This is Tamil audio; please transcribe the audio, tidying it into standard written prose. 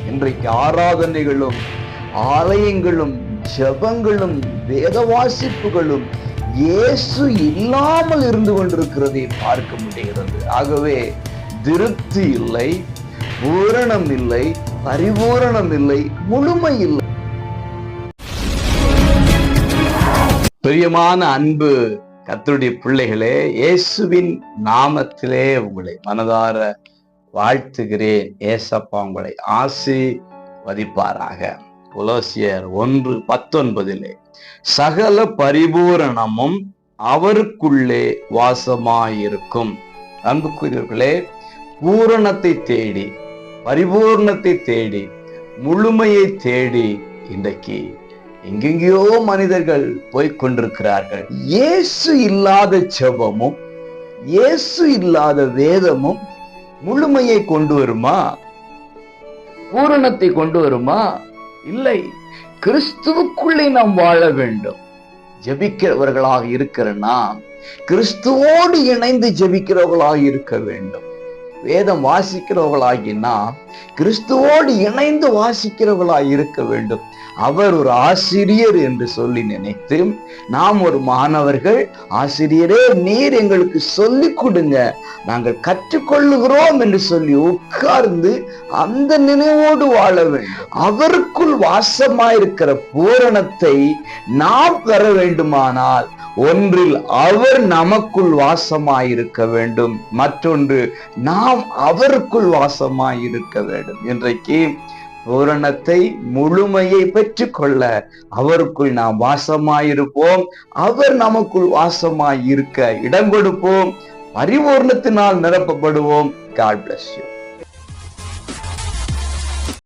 இன்றைக்கு ஆராதனைகளும் ஆலயங்களும் ஜெபங்களும் வேத வாசிப்புகளும் இயேசு இல்லாமல் இருந்து கொண்டிருக்கிறதை பார்க்க முடிகிறது. ஆகவே திருப்தி இல்லை, பூரணம் இல்லை, பரிபூரணம் இல்லை, முழுமை இல்லை. பிரியமான அன்பு கர்த்தருடைய பிள்ளைகளே, இயேசுவின் நாமத்திலே உங்களை மனதார வாழ்த்துகிறேன். ஏசப்பா உங்களை ஆசீர்வதிப்பாராக. கொலோசியர் 1:19 சகல பரிபூரணமும் அவருக்குள்ளே வாசமாயிருக்கும். அன்புக்குரியவர்களே, பூரணத்தை தேடி, பரிபூர்ணத்தை தேடி, முழுமையை தேடி இன்றைக்கு எங்கெங்கேயோ மனிதர்கள் போய்கொண்டிருக்கிறார்கள். இயேசு இல்லாத ஜெபமும் இயேசு இல்லாத வேதமும் முழுமையை கொண்டு வருமா? பூரணத்தை கொண்டு வருமா? இல்லை. கிறிஸ்துவுக்குள்ளே நாம் வாழ வேண்டும். ஜெபிக்கிறவர்களாக இருக்கிற நாம் கிறிஸ்துவோடு இணைந்து ஜெபிக்கிறவர்களாக இருக்க வேண்டும். வேதம் வாசிக்கிறவர்களாகி நாம் கிறிஸ்துவோடு இணைந்து வாசிக்கிறவர்களாக இருக்க வேண்டும். அவர் ஒரு ஆசிரியர் என்று சொல்லி நினைத்து நாம் ஒரு மாணவர்கள், ஆசிரியரே நீர் எங்களுக்கு சொல்லிக் கொடுங்க, நாங்கள் கற்றுக்கொள்ளுகிறோம் என்று சொல்லி உட்கார்ந்து அந்த நினைவோடு வாழ வேண்டும். அவருக்குள் வாசமாயிருக்கிற பூரணத்தை நாம் பெற வேண்டுமானால் ஒன்றில் அவர் நமக்குள் வாசமாயிருக்க வேண்டும், மற்றொன்று நாம் அவருக்குள் வாசமாயிருக்க வேண்டும். இன்றைக்கு பூரணத்தை, முழுமையை பெற்றுக்கொள்ள அவருக்குள் நாம் வாசமாயிருப்போம். அவர் நமக்குள் வாசமாயிருக்க இடம் கொடுப்போம். பரிபூர்ணத்தினால் நிரப்பப்படுவோம். God bless you.